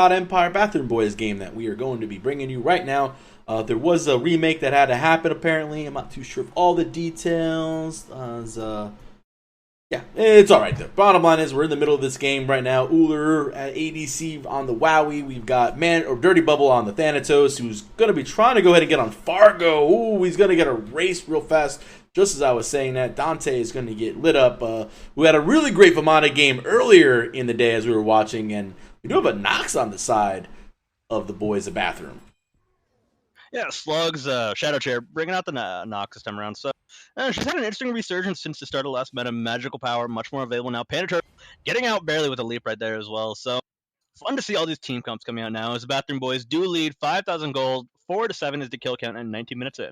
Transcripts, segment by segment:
Bot Empire Bathroom Boys game that we are going to be bringing you right now. There was a remake that had to happen, apparently. I'm not too sure of all the details. Yeah, it's alright though. Bottom line is we're in the middle of this game right now. Uller at ADC on the Wowie. We've got Dirty Bubble on the Thanatos, who's going to be trying to go ahead and get on Fargo. Ooh, he's going to get a race real fast. Just as I was saying that, Dante is going to get lit up. We had a really great Vamana game earlier in the day as we were watching, and we do have a Nox on the side of the boys' bathroom. Yeah, Slugs, Shadow Chair, bringing out the Nox this time around. So she's had an interesting resurgence since the start of last meta. Magical Power, much more available now. Panda Turtle getting out barely with a leap right there as well. So fun to see all these team comps coming out now as the Bathroom Boys do lead 5,000 gold. 4-7 is the kill count and 19 minutes in.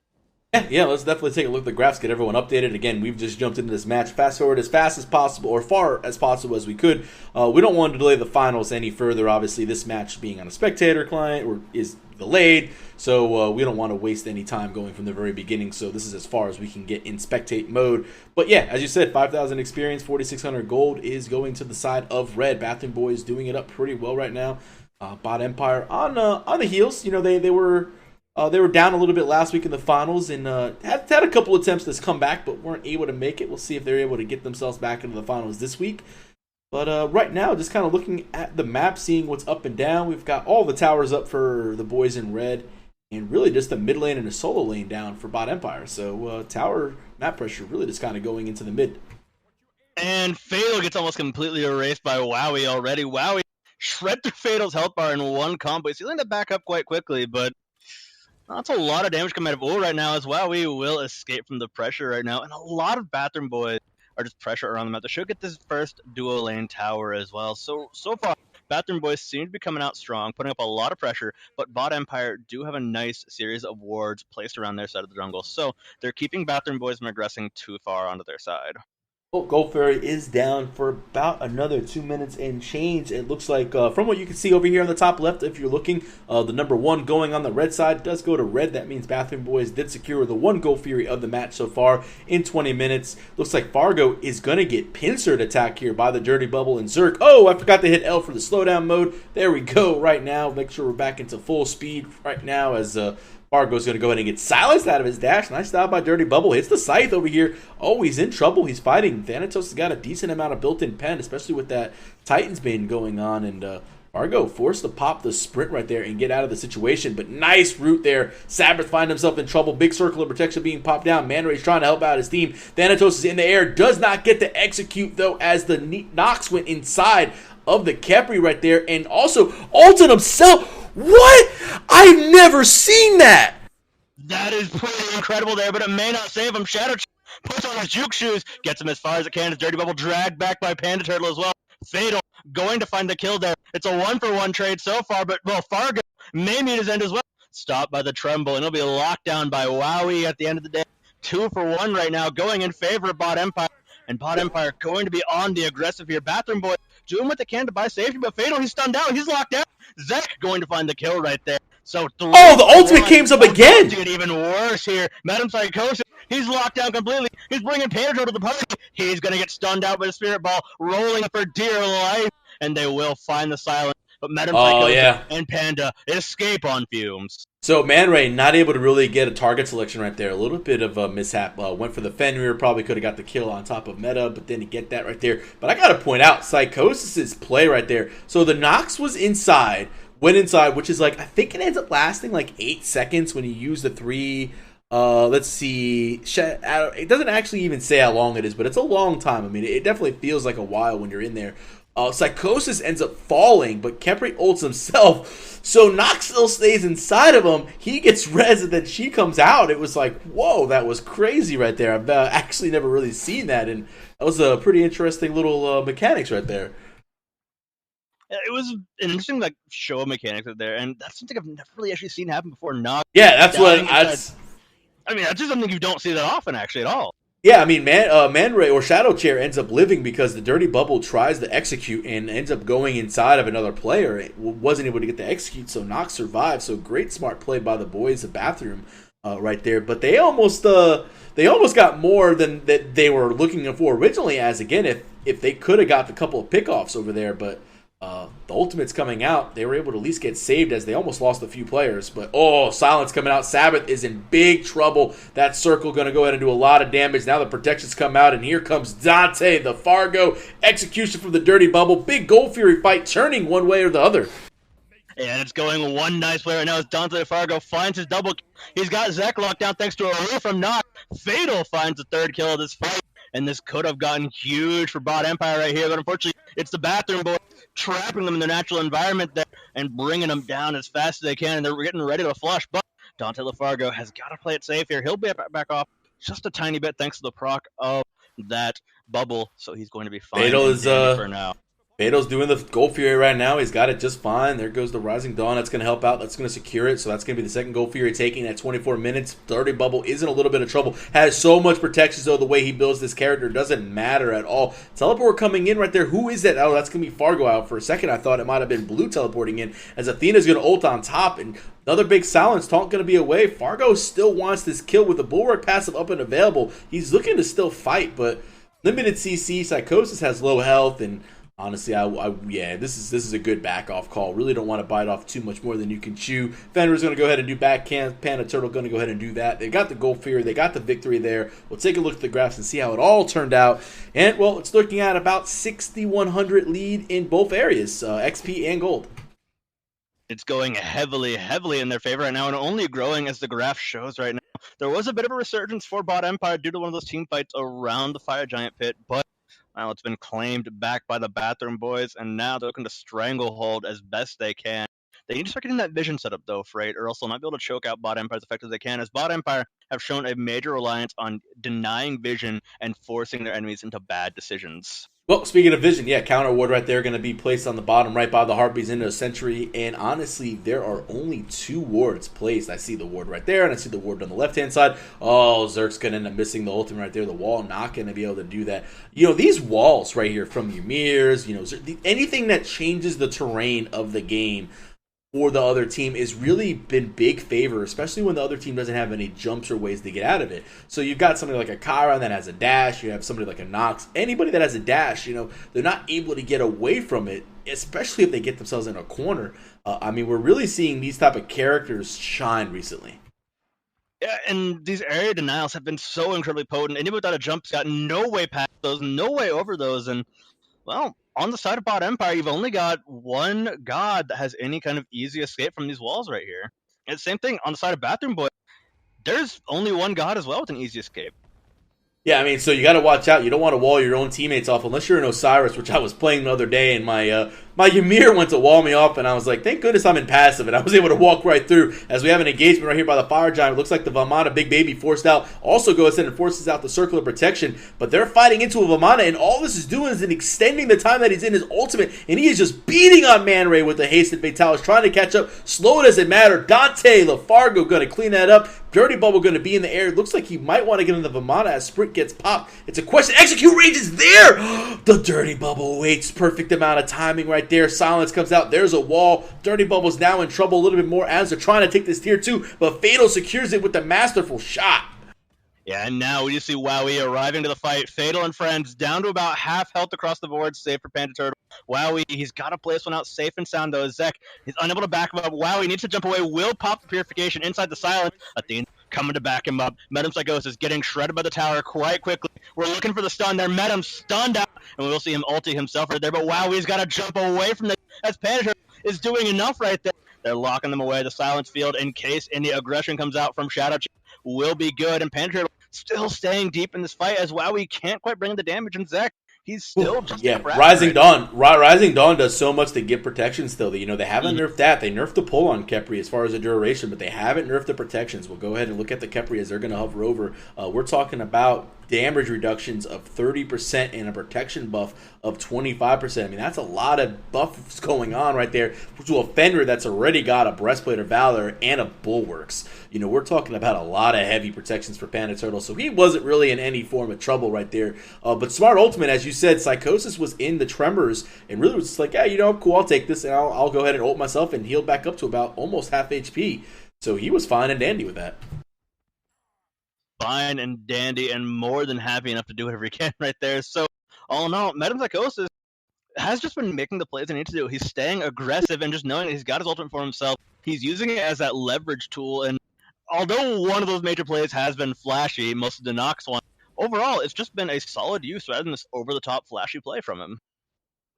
Yeah, let's definitely take a look at the graphs, get everyone updated. Again, we've just jumped into this match. Fast forward as fast as possible, or far as possible as we could. We don't want to delay the finals any further. Obviously, this match being on a spectator client is delayed, so we don't want to waste any time going from the very beginning. So this is as far as we can get in spectate mode. But yeah, as you said, 5,000 experience, 4,600 gold is going to the side of red. Bathroom Boys doing it up pretty well right now. Bot Empire on the heels. You know, they were down a little bit last week in the finals and had a couple attempts to come back, but weren't able to make it. We'll see if they're able to get themselves back into the finals this week. But right now, just kind of looking at the map, seeing what's up and down. We've got all the towers up for the boys in red, and really just the mid lane and a solo lane down for Bot Empire. So tower map pressure really just kind of going into the mid. And Fatal gets almost completely erased by Wowie already. Wowie shred through Fatal's health bar in one combo. He's healing that back up quite quickly, but that's a lot of damage coming out of Ull right now as well. We will escape from the pressure right now. And a lot of Bathroom Boys are just pressure around the map. They should get this first dual lane tower as well. So far, Bathroom Boys seem to be coming out strong, putting up a lot of pressure. But Bot Empire do have a nice series of wards placed around their side of the jungle. So they're keeping Bathroom Boys from aggressing too far onto their side. Gold Fairy is down for about another 2 minutes and change. It looks like, from what you can see over here on the top left, if you're looking, the number one going on the red side does go to red. That means Bathroom Boys did secure the one Gold Fury of the match so far in 20 minutes. Looks like Fargo is going to get pincered attack here by the Dirty Bubble and Zerk. Oh, I forgot to hit L for the slowdown mode. There we go right now. Make sure we're back into full speed right now as Fargo's going to go ahead and get silenced out of his dash. Nice stop by Dirty Bubble. Hits the scythe over here. Oh, he's in trouble. He's fighting. Thanatos has got a decent amount of built-in pen, especially with that Titan's Bane going on. And Fargo forced to pop the sprint right there and get out of the situation. But nice route there. Sabbath find himself in trouble. Big circle of protection being popped down. Man Ray's trying to help out his team. Thanatos is in the air. Does not get to execute, though, as the Nox went inside of the Khepri right there. And also, ulted himself. What? I've never seen that. That is pretty incredible there, but it may not save him. Shadow puts on his juke shoes, gets him as far as it can. His Dirty Bubble dragged back by Panda Turtle as well. Fatal going to find the kill there. It's a 1-for-1 trade so far, but Fargo may meet his end as well. Stopped by the Tremble, and he'll be locked down by Wowie at the end of the day. 2-for-1 right now, going in favor of Bot Empire. And Bot Empire going to be on the aggressive here. Bathroom Boy doing what they can to buy safety, but Fatal, he's stunned out. He's locked out. Zek going to find the kill right there. So the ultimate came up again. Get even worse here. Madam Psychosis, he's locked down completely. He's bringing Panda to the party. He's going to get stunned out by the Spirit Ball, rolling for dear life, and they will find the silence. But Madam Psychosis and Panda escape on fumes. So Man Ray not able to really get a target selection right there. A little bit of a mishap. Went for the Fenrir, probably could have got the kill on top of Meta, but then to get that right there. But I got to point out Psychosis's play right there. So the Nox was inside, went inside, which is like, I think it ends up lasting like 8 seconds when you use the 3. Let's see. It doesn't actually even say how long it is, but it's a long time. I mean, it definitely feels like a while when you're in there. Psychosis ends up falling, but Khepri ults himself. So Nox still stays inside of him. He gets res, and then she comes out. It was like, whoa, that was crazy right there. I've actually never really seen that, and that was a pretty interesting little mechanics right there. It was an interesting show of mechanics right there, and that's something I've never really actually seen happen before. Nox. Yeah, that's what I mean, that's just something you don't see that often, actually, at all. Yeah, I mean, Man Ray or Shadow Chair ends up living because the Dirty Bubble tries to execute and ends up going inside of another player. It wasn't able to get to execute, so Nox survived. So great smart play by the boys of Bathroom right there. But they almost got more than that they were looking for originally. As again, if they could have got a couple of pickoffs over there, but The ultimate's coming out. They were able to at least get saved as they almost lost a few players. But, silence coming out. Sabbath is in big trouble. That circle going to go ahead and do a lot of damage. Now the protections come out, and here comes Dante, the Fargo. Execution from the Dirty Bubble. Big Gold Fury fight turning one way or the other. And it's going one nice play right now as Dante Fargo finds his double. He's got Zek locked down thanks to a roll from Knock. Fatal finds the third kill of this fight. And this could have gotten huge for Bot Empire right here. But unfortunately, it's the Bathroom Boys trapping them in their natural environment there and bringing them down as fast as they can. And they're getting ready to flush. But Dante LaFargo has got to play it safe here. He'll be back off just a tiny bit thanks to the proc of that bubble. So he's going to be fine Fatal is for now. Fato's doing the Gold Fury right now. He's got it just fine. There goes the Rising Dawn. That's going to help out. That's going to secure it. So that's going to be the second Gold Fury taking at 24 minutes. Dirty Bubble is in a little bit of trouble. Has so much protection, though, the way he builds this character doesn't matter at all. Teleport coming in right there. Who is that? Oh, that's going to be Fargo out. For a second, I thought it might have been Blue teleporting in as Athena's going to ult on top. And another big silence. Taunt going to be away. Fargo still wants this kill with the Bulwark passive up and available. He's looking to still fight, but limited CC. Psychosis has low health, and honestly, this is a good back off call. Really don't want to bite off too much more than you can chew. Fenrir's going to go ahead and do backhand. Panda Turtle going to go ahead and do that. They got the Gold Fury. They got the victory there. We'll take a look at the graphs and see how it all turned out. And, well, it's looking at about 6,100 lead in both areas, XP and gold. It's going heavily in their favor right now, and only growing as the graph shows right now. There was a bit of a resurgence for Bot Empire due to one of those team fights around the Fire Giant pit, but now it's been claimed back by the Bathroom Boys, and now they're looking to stranglehold as best they can. They need to start getting that vision set up, though, Freight, or else they'll not be able to choke out Bot Empire as effective as they can, as Bot Empire have shown a major reliance on denying vision and forcing their enemies into bad decisions. Well, speaking of vision, counter ward right there going to be placed on the bottom right by the Harpies into a sentry, and honestly, there are only 2 wards placed. I see the ward right there, and I see the ward on the left-hand side. Oh, Zerk's going to end up missing the ultimate right there. The wall not going to be able to do that. These walls right here from Ymir's, anything that changes the terrain of the game for the other team is really been big favor, especially when the other team doesn't have any jumps or ways to get out of it. So you've got somebody like a Kyra that has a dash, you have somebody like a Nox, anybody that has a dash, they're not able to get away from it, especially if they get themselves in a corner. We're really seeing these type of characters shine recently. Yeah, and these area denials have been so incredibly potent. Anybody without a jump's got no way past those, no way over those, and well, on the side of Bot Empire, you've only got one god that has any kind of easy escape from these walls right here. And same thing on the side of Bathroom Boy. There's only one god as well with an easy escape. Yeah, so you got to watch out. You don't want to wall your own teammates off unless you're an Osiris, which I was playing the other day, and my Ymir went to wall me off, and I was like, thank goodness I'm in passive, and I was able to walk right through as we have an engagement right here by the Fire Giant. It looks like the Vamana Big Baby forced out also goes in and forces out the Circle of Protection, but they're fighting into a Vamana, and all this is doing is extending the time that he's in his ultimate, and he is just beating on Man Ray with the hasted Fatalis, trying to catch up. Slow doesn't matter. Dante LaFargo going to clean that up. Dirty Bubble going to be in the air. It looks like he might want to get in the Vamana as Sprint gets popped. It's a question. Execute range is there. The Dirty Bubble waits. Perfect amount of timing right there. Silence comes out. There's a wall. Dirty Bubble's now in trouble a little bit more as they're trying to take this tier 2, but Fatal secures it with the masterful shot. Yeah, and now we just see Wowie arriving to the fight. Fatal and friends down to about half health across the board, save for Panda Turtle. Wowie, he's got to play this one out safe and sound, though. Zek, he's unable to back him up. Wowie needs to jump away, will pop the Purification inside the silence. Athena coming to back him up. Medum Psychosis getting shredded by the tower quite quickly. We're looking for the stun there. Medum stunned out, and we'll see him ulti himself right there, but Wowie's got to jump away from the as Panda Turtle is doing enough right there. They're locking them away, the silence field, in case any aggression comes out from Shadow Chief will be good, and Panda Turtle still staying deep in this fight as Wowie can't quite bring the damage, and Zek, he's still just Rising Dawn. Rising Dawn does so much to get protection still. They haven't nerfed that. They nerfed the pull on Khepri as far as the duration, but they haven't nerfed the protections. We'll go ahead and look at the Khepri as they're going to hover over. We're talking about damage reductions of 30% and a protection buff of 25%. That's a lot of buffs going on right there to a Fenrir that's already got a Breastplate of Valor and a Bulwarks. We're talking about a lot of heavy protections for Panda Turtle, so he wasn't really in any form of trouble right there. But Smart Ultimate, as you said, Psychosis was in the Tremors and really was just like, cool, I'll take this, and I'll go ahead and ult myself and heal back up to about almost half HP. So he was fine and dandy with that. Fine and dandy and more than happy enough to do whatever he can right there. So all in all, Medum Psychosis, has just been making the plays he needs to do. He's staying aggressive and just knowing that he's got his ultimate for himself. He's using it as that leverage tool. And although one of those major plays has been flashy, most of the Nox one, overall, it's just been a solid use rather than this over-the-top flashy play from him.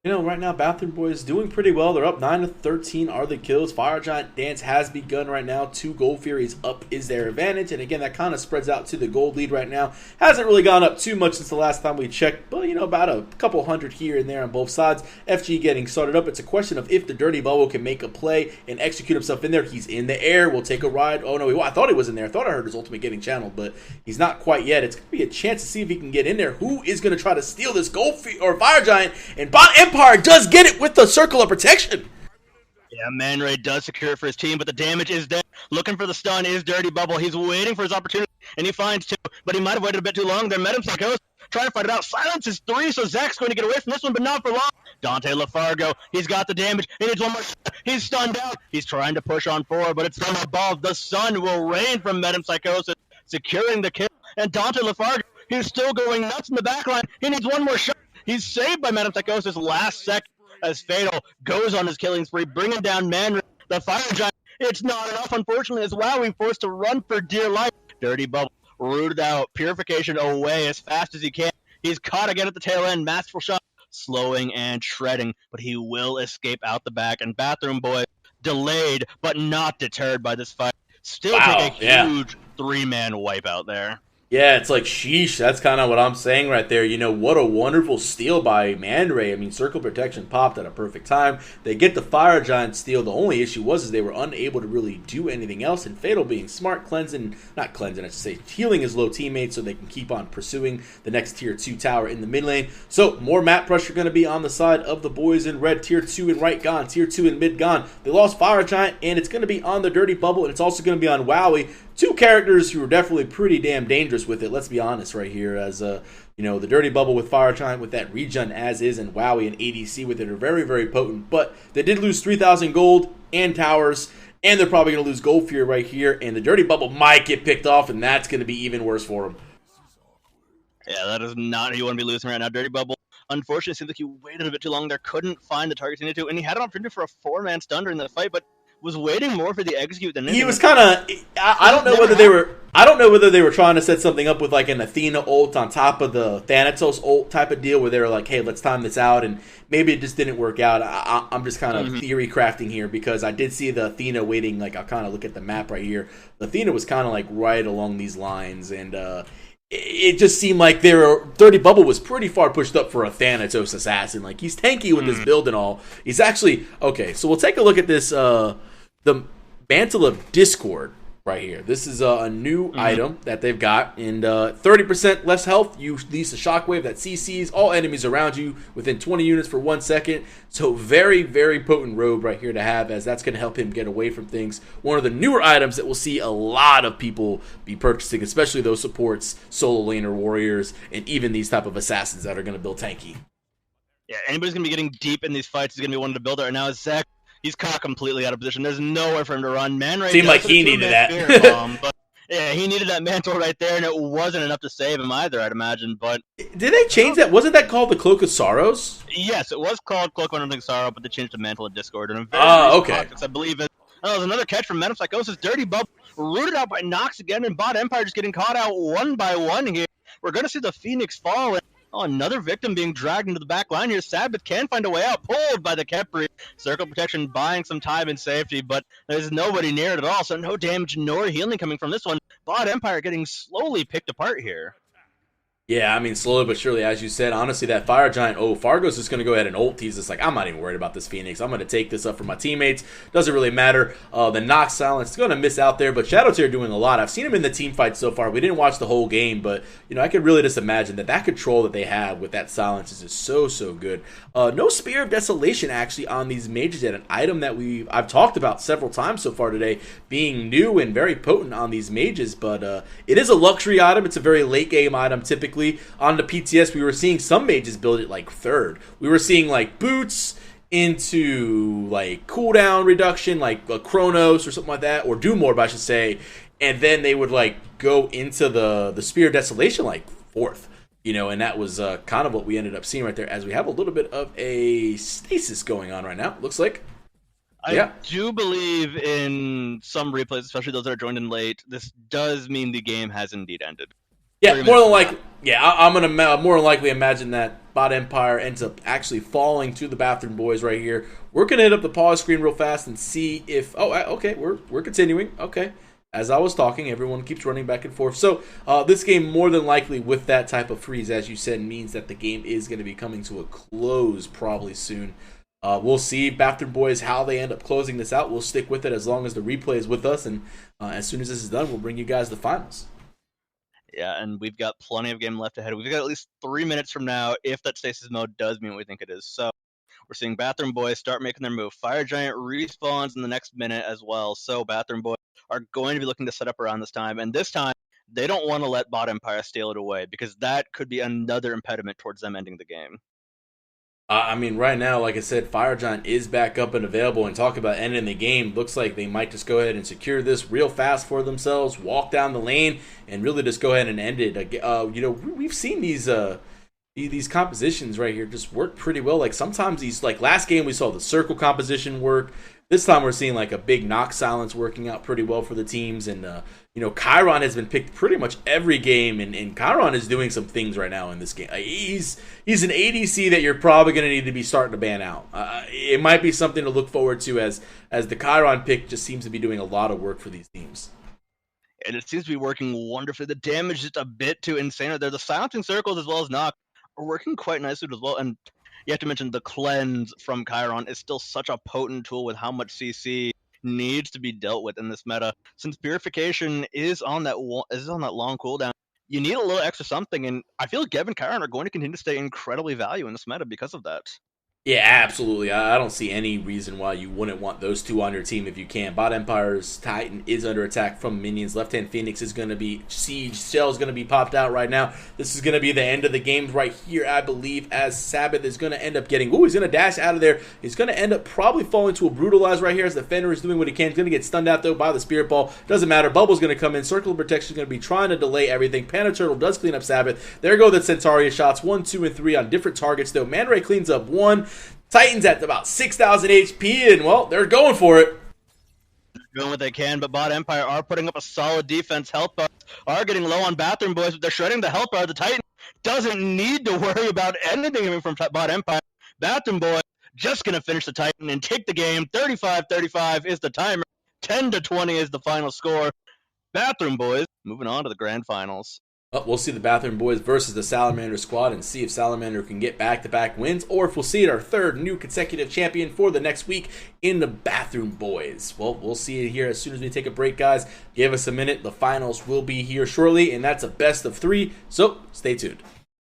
You know, right now, Bathroom Boys doing pretty well. They're up 9-13 are the kills. Fire Giant Dance has begun right now. 2 Gold Furies up is their advantage. And again, that kind of spreads out to the gold lead right now. Hasn't really gone up too much since the last time we checked. But, you know, about a couple hundred here and there on both sides. FG getting started up. It's a question of if the Dirty Bubble can make a play and execute himself in there. He's in the air. We'll take a ride. Oh, no, I thought he was in there. I thought I heard his ultimate getting channeled. But he's not quite yet. It's going to be a chance to see if he can get in there. Who is going to try to steal this or Fire Giant? And Bot Empire does get it with the circle of protection. Yeah, Man Ray does secure it for his team, but the damage is there. Looking for the stun is Dirty Bubble. He's waiting for his opportunity, and he finds 2, but he might have waited a bit too long. There, Metempsychosis trying to fight it out. Silence is 3, so Zach's going to get away from this one, but not for long. Dante LaFargo, he's got the damage. He needs one more shot. He's stunned out. He's trying to push on 4, but it's from above. The sun will rain from Metempsychosis, securing the kill. And Dante LaFargo, he's still going nuts in the backline. He needs one more shot. He's saved by Metempsychosis last second as Fatal goes on his killing spree, bringing down Man, the Fire Giant. It's not enough, unfortunately, as WoWie forced to run for dear life. Dirty Bubble rooted out, Purification away as fast as he can. He's caught again at the tail end, masterful shot, slowing and shredding, but he will escape out the back. And Bathroom Boy, delayed but not deterred by this fight, still take a huge 3-man wipe out there. Yeah, it's like, sheesh, that's kind of what I'm saying right there. You know, what a wonderful steal by Man Ray. I mean, Circle Protection popped at a perfect time. They get the Fire Giant steal. The only issue was they were unable to really do anything else, and Fatal being smart, not cleansing, I should say, healing his low teammates so they can keep on pursuing the next Tier 2 tower in the mid lane. So, more map pressure going to be on the side of the boys in red. Tier 2 and right gone, Tier 2 and mid gone. They lost Fire Giant, and it's going to be on the Dirty Bubble, and it's also going to be on WoWie. 2 characters who are definitely pretty damn dangerous with it, let's be honest right here, as you know, the Dirty Bubble with Fire Giant with that regen as is, and WoWie and ADC with it are very, very potent. But they did lose 3,000 gold and towers, and they're probably going to lose Gold Fear right here, and the Dirty Bubble might get picked off, and that's going to be even worse for them. Yeah, that is not who you want to be losing right now. Dirty Bubble, unfortunately, it seems like he waited a bit too long there, couldn't find the targets he needed to, and he had an opportunity for a 4-man stun during the fight, but was waiting more for the execute than anything. He was kind of, I don't know whether they were trying to set something up with like an Athena ult on top of the Thanatos ult type of deal where they were like, hey, let's time this out, and maybe it just didn't work out. I'm just kind of theory crafting here because I did see the Athena waiting, like I'll kind of look at the map right here. The Athena was kind of like right along these lines, and it just seemed like Dirty Bubble was pretty far pushed up for a Thanatos assassin. Like, he's tanky with his build and all. He's actually, okay, so we'll take a look at this, the Mantle of Discord right here. This is a new item that they've got, and 30% less health. You release a shockwave that CCs all enemies around you within 20 units for 1 second. So very, very potent robe right here to have, as that's going to help him get away from things. One of the newer items that we'll see a lot of people be purchasing, especially those supports, solo laner warriors, and even these type of assassins that are going to build tanky. Yeah, anybody's going to be getting deep in these fights is going to be one to build it right now. Zach, he's caught completely out of position. There's nowhere for him to run. Man Ray seemed like he needed that. But yeah, he needed that mantle right there, and it wasn't enough to save him either, I'd imagine. But did they change that? Wasn't that called the Cloak of Sorrows? Yes, it was called Cloak of Sorrow, but they changed the Mantle of Discord. And okay. I believe it. Oh, there's another catch from Metempsychosis. Dirty Bubble rooted out by Nox again, and Bot Empire just getting caught out one by one here. We're going to see the Phoenix fall. And another victim being dragged into the back line here. Sabbath can find a way out, pulled by the Kepri. Circle Protection buying some time and safety, but there's nobody near it at all, so no damage nor healing coming from this one. Bot Empire getting slowly picked apart here. Yeah, I mean, slowly but surely, as you said. Honestly, that Fire Giant, Fargo's just going to go ahead and ult. He's just like, I'm not even worried about this Phoenix. I'm going to take this up for my teammates. Doesn't really matter. The Nox Silence is going to miss out there, but Shadow Tier doing a lot. I've seen him in the team fight so far. We didn't watch the whole game, but, you know, I could really just imagine that control that they have with that Silence is just so, so good. No Spear of Desolation, actually, on these mages yet. An item that I've talked about several times so far today, being new and very potent on these mages, but it is a luxury item. It's a very late game item, typically. On the PTS, we were seeing some mages build it like third. We were seeing like boots into like cooldown reduction, like a Chronos or something like that, or Doom Orb, I should say, and then they would like go into the Spear of Desolation like fourth. And that was kind of what we ended up seeing right there, as we have a little bit of a stasis going on right now. Looks like. I do believe in some replays, especially those that are joined in late, this does mean the game has indeed ended. Yeah, more than likely. Yeah, I'm gonna more than likely imagine that Bot Empire ends up actually falling to the Bathroom Boys right here. We're gonna hit up the pause screen real fast and see if. Oh, okay, we're continuing. Okay, as I was talking, everyone keeps running back and forth. So this game, more than likely, with that type of freeze, as you said, means that the game is going to be coming to a close probably soon. We'll see, Bathroom Boys, how they end up closing this out. We'll stick with it as long as the replay is with us, and as soon as this is done, we'll bring you guys the finals. Yeah, and we've got plenty of game left ahead. We've got at least 3 minutes from now if that stasis mode does mean what we think it is. So we're seeing Bathroom Boys start making their move. Fire Giant respawns in the next minute as well. So Bathroom Boys are going to be looking to set up around this time. And this time, they don't want to let Bot Empire steal it away, because that could be another impediment towards them ending the game. I mean, right now, like I said, Fire Giant is back up and available, and talk about ending the game. Looks like they might just go ahead and secure this real fast for themselves, walk down the lane, and really just go ahead and end it. We've seen these compositions right here just work pretty well. Like sometimes like last game we saw the circle composition work. This time we're seeing like a big knock silence working out pretty well for the teams. And, Chiron has been picked pretty much every game. And Chiron is doing some things right now in this game. He's an ADC that you're probably going to need to be starting to ban out. It might be something to look forward to as the Chiron pick just seems to be doing a lot of work for these teams. And it seems to be working wonderfully. The damage is just a bit too insane. They're the silencing circles as well as knock are working quite nicely as well. And you have to mention the cleanse from Chiron is still such a potent tool with how much CC needs to be dealt with in this meta. Since purification is on that long cooldown, you need a little extra something, and I feel like Geb and Chiron are going to continue to stay incredibly valuable in this meta because of that. Yeah, absolutely. I don't see any reason why you wouldn't want those two on your team if you can. Bot Empire's Titan is under attack from minions. Left-hand Phoenix is going to be siege. Shell is going to be popped out right now. This is going to be the end of the game right here, I believe, as Sabbath is going to end up getting... Ooh, he's going to dash out of there. He's going to end up probably falling to a Brutalize right here as the Fender is doing what he can. He's going to get stunned out, though, by the Spirit Ball. Doesn't matter. Bubble's going to come in. Circle of Protection is going to be trying to delay everything. Panda Turtle does clean up Sabbath. There go the Centaria shots. 1, 2, and 3 on different targets, though. Man Ray cleans up 1. Titans at about 6,000 HP, and, well, they're going for it. They're doing what they can, but Bot Empire are putting up a solid defense. Health bars are getting low on Bathroom Boys, but they're shredding the health bar. The Titan doesn't need to worry about anything from Bot Empire. Bathroom Boys just going to finish the Titan and take the game. 35-35 is the timer. 10-20 is the final score. Bathroom Boys moving on to the grand finals. We'll see the Bathroom Boys versus the Salamander squad and see if Salamander can get back-to-back wins, or if we'll see our third new consecutive champion for the next week in the Bathroom Boys. Well, we'll see it here as soon as we take a break, guys. Give us a minute. The finals will be here shortly, and that's a best of 3, so stay tuned.